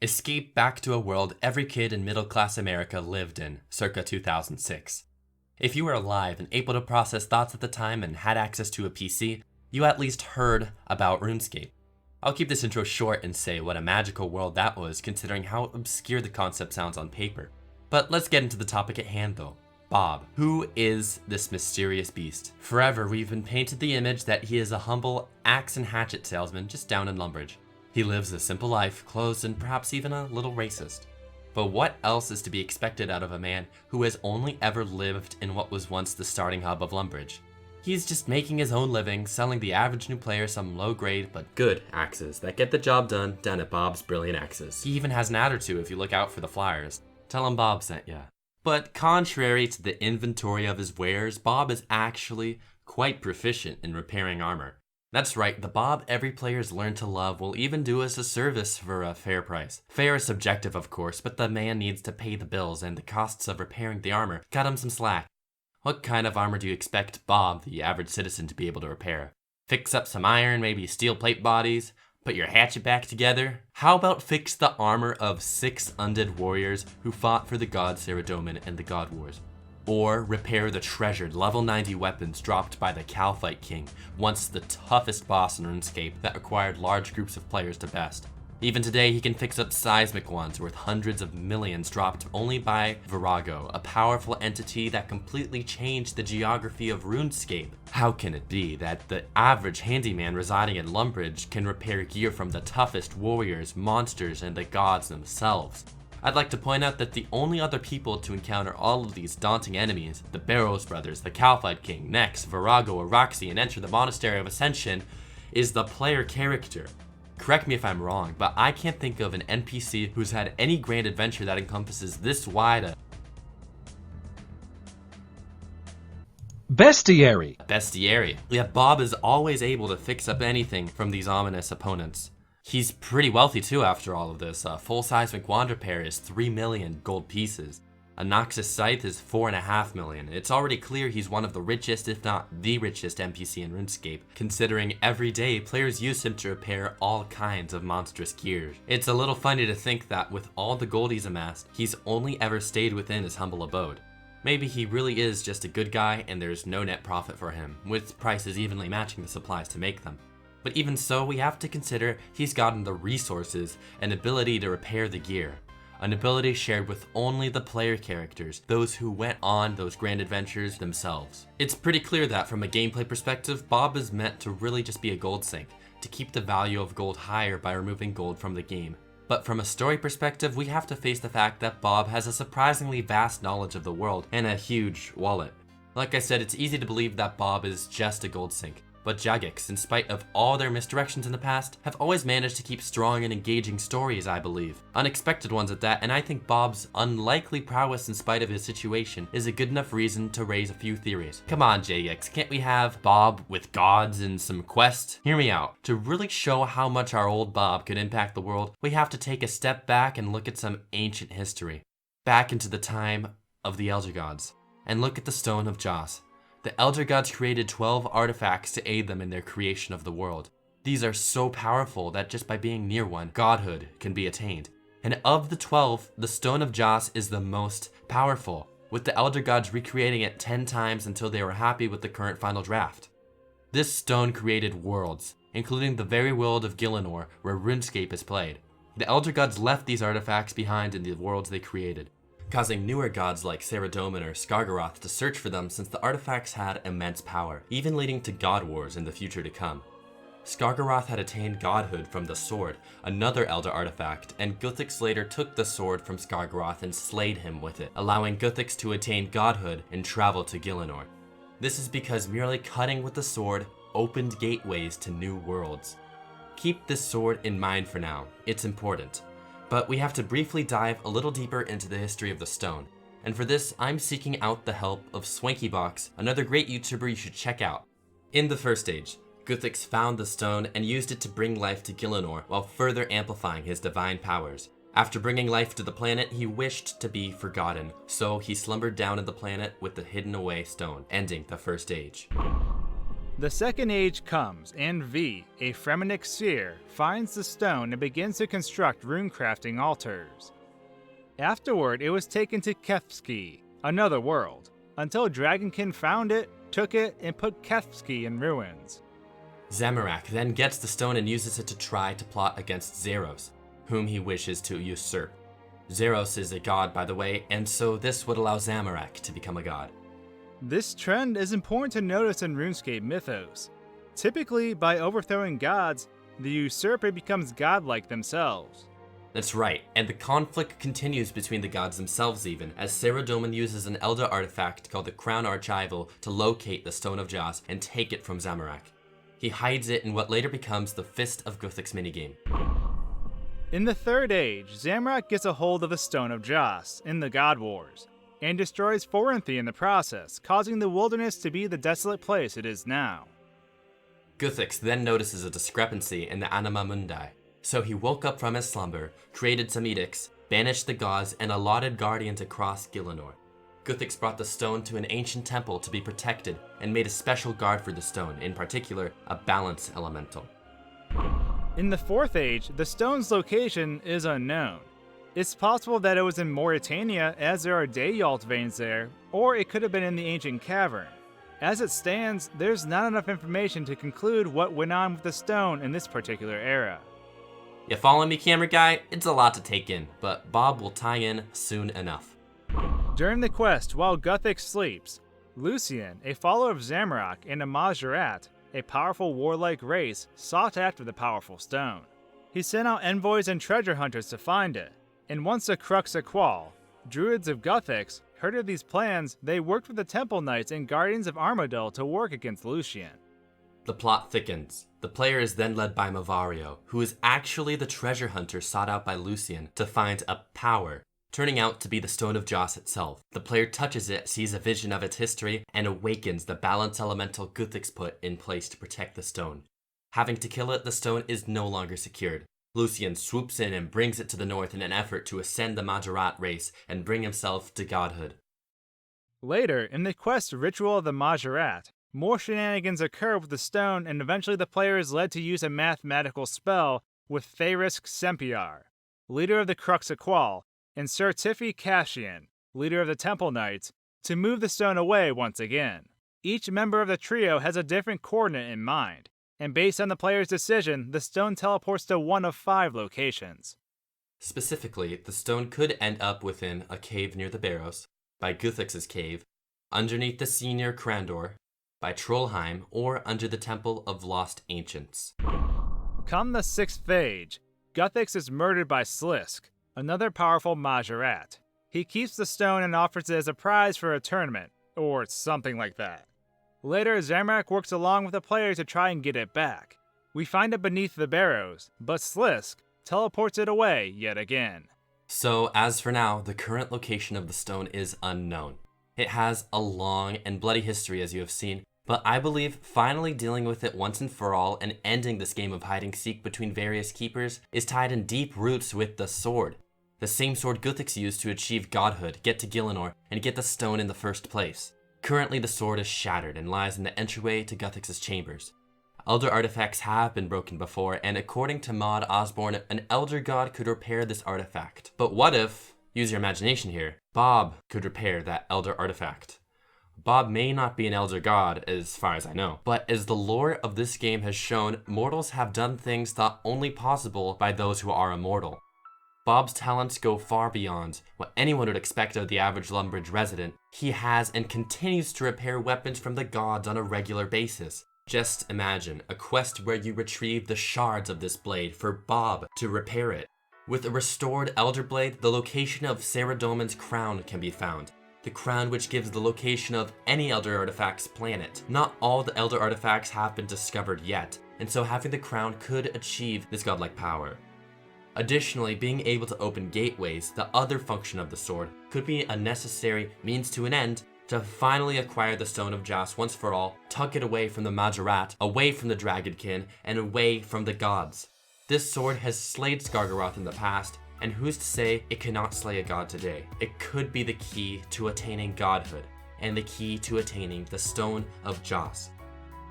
Escape back to a world every kid in middle-class America lived in, circa 2006. If you were alive and able to process thoughts at the time and had access to a PC, you at least heard about RuneScape. I'll keep this intro short and say what a magical world that was, considering how obscure the concept sounds on paper. But let's get into the topic at hand though. Bob. Who is this mysterious beast? Forever we've been painted the image that he is a humble axe and hatchet salesman just down in Lumbridge. He lives a simple life, closed and perhaps even a little racist. But what else is to be expected out of a man who has only ever lived in what was once the starting hub of Lumbridge? He's just making his own living, selling the average new player some low-grade but good axes that get the job done at Bob's Brilliant Axes. He even has an ad or two if you look out for the flyers. Tell him Bob sent ya. But contrary to the inventory of his wares, Bob is actually quite proficient in repairing armor. That's right, the Bob every player's learned to love will even do us a service for a fair price. Fair is subjective of course, but the man needs to pay the bills and the costs of repairing the armor cut him some slack. What kind of armor do you expect Bob, the average citizen, to be able to repair? Fix up some iron, maybe steel plate bodies? Put your hatchet back together? How about fix the armor of 6 undead warriors who fought for the god Saradomin and the God Wars? Or repair the treasured level 90 weapons dropped by the Kalphite King, once the toughest boss in RuneScape that required large groups of players to best. Even today he can fix up seismic ones worth hundreds of millions dropped only by Vorago, a powerful entity that completely changed the geography of RuneScape. How can it be that the average handyman residing in Lumbridge can repair gear from the toughest warriors, monsters, and the gods themselves? I'd like to point out that the only other people to encounter all of these daunting enemies, the Barrows brothers, the Kalphite King, Nex, Vorago, Araxi, and enter the Monastery of Ascension, is the player character. Correct me if I'm wrong, but I can't think of an NPC who's had any grand adventure that encompasses this wide a bestiary. Yet Bob is always able to fix up anything from these ominous opponents. He's pretty wealthy too after all of this. A full seismic wand repair is 3 million gold pieces. A Noxus scythe is 4.5 million. It's already clear he's one of the richest, if not the richest NPC in RuneScape, considering every day players use him to repair all kinds of monstrous gear. It's a little funny to think that with all the gold he's amassed, he's only ever stayed within his humble abode. Maybe he really is just a good guy and there's no net profit for him, with prices evenly matching the supplies to make them. But even so, we have to consider he's gotten the resources and ability to repair the gear. An ability shared with only the player characters, those who went on those grand adventures themselves. It's pretty clear that from a gameplay perspective, Bob is meant to really just be a gold sink, to keep the value of gold higher by removing gold from the game. But from a story perspective, we have to face the fact that Bob has a surprisingly vast knowledge of the world and a huge wallet. Like I said, it's easy to believe that Bob is just a gold sink. But Jagex, in spite of all their misdirections in the past, have always managed to keep strong and engaging stories, I believe. Unexpected ones at that, and I think Bob's unlikely prowess in spite of his situation is a good enough reason to raise a few theories. Come on Jagex, can't we have Bob with gods and some quests? Hear me out. To really show how much our old Bob could impact the world, we have to take a step back and look at some ancient history. Back into the time of the Elder Gods, and look at the Stone of Joss. The Elder Gods created 12 artifacts to aid them in their creation of the world. These are so powerful that just by being near one, godhood can be attained. And of the 12, the Stone of Joss is the most powerful, with the Elder Gods recreating it 10 times until they were happy with the current final draft. This stone created worlds, including the very world of Gielinor, where RuneScape is played. The Elder Gods left these artifacts behind in the worlds they created, causing newer gods like Saradomin or Skargaroth to search for them since the artifacts had immense power, even leading to God Wars in the future to come. Skargaroth had attained godhood from the sword, another Elder artifact, and Guthix later took the sword from Skargaroth and slayed him with it, allowing Guthix to attain godhood and travel to Gielinor. This is because merely cutting with the sword opened gateways to new worlds. Keep this sword in mind for now, it's important. But we have to briefly dive a little deeper into the history of the stone. And for this, I'm seeking out the help of SwankyBox, another great YouTuber you should check out. In the first stage, Guthix found the stone and used it to bring life to Gielinor while further amplifying his divine powers. After bringing life to the planet, he wished to be forgotten, so he slumbered down in the planet with the hidden away stone, ending the first age. The second age comes, and V, a Fremennik seer, finds the stone and begins to construct runecrafting altars. Afterward, it was taken to Kefski, another world, until Dragonkin found it, took it, and put Kefski in ruins. Zamorak then gets the stone and uses it to try to plot against Zeros, whom he wishes to usurp. Zeros is a god, by the way, and so this would allow Zamorak to become a god. This trend is important to notice in RuneScape mythos. Typically, by overthrowing gods, the usurper becomes godlike themselves. That's right, and the conflict continues between the gods themselves even, as Saradomin uses an elder artifact called the Crown Archival to locate the Stone of Joss and take it from Zamorak. He hides it in what later becomes the Fist of Guthix minigame. In the Third Age, Zamorak gets a hold of the Stone of Joss in the God Wars, and destroys Forinthi in the process, causing the wilderness to be the desolate place it is now. Guthix then notices a discrepancy in the Anima Mundi, so he woke up from his slumber, created some edicts, banished the gods, and allotted guardians across Gielinor. Guthix brought the stone to an ancient temple to be protected and made a special guard for the stone, in particular, a balance elemental. In the Fourth Age, the stone's location is unknown. It's possible that it was in Mauritania, as there are Dayalt veins there, or it could have been in the ancient cavern. As it stands, there's not enough information to conclude what went on with the stone in this particular era. You follow me, camera guy? It's a lot to take in, but Bob will tie in soon enough. During the quest, while Guthix sleeps, Lucian, a follower of Zamorak, and a Majorat, a powerful warlike race, sought after the powerful stone. He sent out envoys and treasure hunters to find it, and once the Crux Equal, druids of Guthix, heard of these plans, they worked with the Temple Knights and Guardians of Armadale to work against Lucian. The plot thickens. The player is then led by Mavario, who is actually the treasure hunter sought out by Lucian to find a power, turning out to be the Stone of Joss itself. The player touches it, sees a vision of its history, and awakens the balance elemental Guthix put in place to protect the stone. Having to kill it, the stone is no longer secured. Lucian swoops in and brings it to the north in an effort to ascend the Majorat race and bring himself to godhood. Later, in the quest Ritual of the Majorat, more shenanigans occur with the stone, and eventually the player is led to use a mathematical spell with Tharisk Sempiar, leader of the Crux Equal, and Sir Tiffy Cashian, leader of the Temple Knights, to move the stone away once again. Each member of the trio has a different coordinate in mind, and based on the player's decision, the stone teleports to one of 5 locations. Specifically, the stone could end up within a cave near the Barrows, by Guthix's cave, underneath the Senior Crandor, by Trollheim, or under the Temple of Lost Ancients. Come the 6th Age, Guthix is murdered by Slisk, another powerful Majorat. He keeps the stone and offers it as a prize for a tournament, or something like that. Later, Zamorak works along with the player to try and get it back. We find it beneath the Barrows, but Slisk teleports it away yet again. So, as for now, the current location of the stone is unknown. It has a long and bloody history, as you have seen, but I believe finally dealing with it once and for all and ending this game of hide-and-seek between various keepers is tied in deep roots with the sword. The same sword Guthix used to achieve godhood, get to Gielinor, and get the stone in the first place. Currently, the sword is shattered and lies in the entryway to Guthix's chambers. Elder artifacts have been broken before, and according to Maud Osborne, an elder god could repair this artifact. But what if, use your imagination here, Bob could repair that elder artifact? Bob may not be an elder god, as far as I know, but as the lore of this game has shown, mortals have done things thought only possible by those who are immortal. Bob's talents go far beyond what anyone would expect of the average Lumbridge resident. He has and continues to repair weapons from the gods on a regular basis. Just imagine a quest where you retrieve the shards of this blade for Bob to repair it. With a restored Elder Blade, the location of Saradomin's crown can be found. The crown which gives the location of any Elder Artifact's planet. Not all the Elder Artifacts have been discovered yet, and so having the crown could achieve this godlike power. Additionally, being able to open gateways, the other function of the sword, could be a necessary means to an end to finally acquire the Stone of Joss once for all, tuck it away from the Majorat, away from the Dragonkin, and away from the gods. This sword has slayed Skargaroth in the past, and who's to say it cannot slay a god today? It could be the key to attaining godhood, and the key to attaining the Stone of Joss.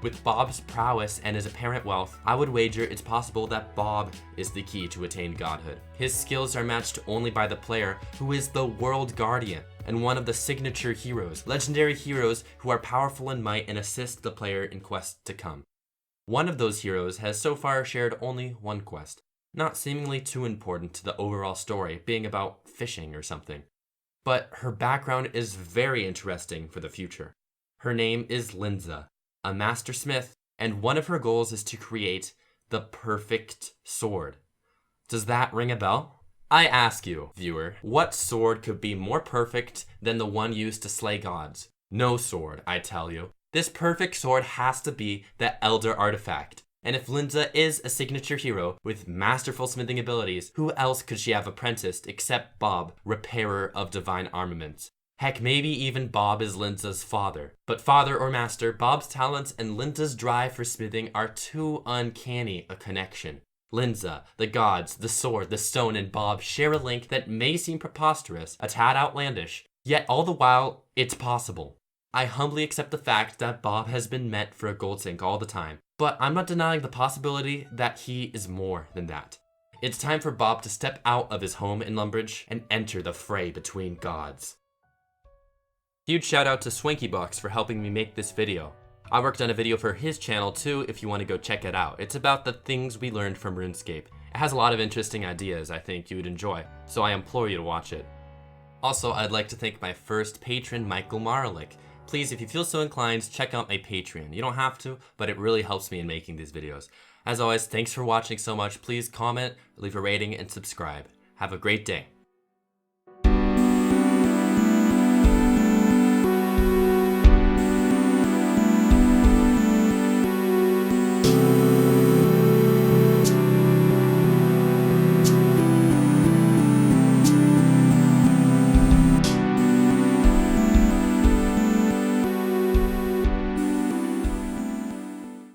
With Bob's prowess and his apparent wealth, I would wager it's possible that Bob is the key to attain godhood. His skills are matched only by the player, who is the World Guardian, and one of the signature heroes, legendary heroes who are powerful in might and assist the player in quests to come. One of those heroes has so far shared only one quest, not seemingly too important to the overall story, being about fishing or something. But her background is very interesting for the future. Her name is Linza, a master smith, and one of her goals is to create the perfect sword. Does that ring a bell? I ask you, viewer, what sword could be more perfect than the one used to slay gods? No sword, I tell you. This perfect sword has to be the Elder Artifact. And if Linza is a signature hero with masterful smithing abilities, who else could she have apprenticed except Bob, repairer of divine armaments? Heck, maybe even Bob is Linza's father. But father or master, Bob's talents and Linza's drive for smithing are too uncanny a connection. Linza, the gods, the sword, the stone, and Bob share a link that may seem preposterous, a tad outlandish, yet all the while, it's possible. I humbly accept the fact that Bob has been meant for a gold sink all the time, but I'm not denying the possibility that he is more than that. It's time for Bob to step out of his home in Lumbridge and enter the fray between gods. Huge shout out to SwankyBox for helping me make this video. I worked on a video for his channel too if you want to go check it out. It's about the things we learned from RuneScape. It has a lot of interesting ideas I think you would enjoy, so I implore you to watch it. Also, I'd like to thank my first patron, Michael Marlick. Please, if you feel so inclined, check out my Patreon. You don't have to, but it really helps me in making these videos. As always, thanks for watching so much. Please comment, leave a rating, and subscribe. Have a great day.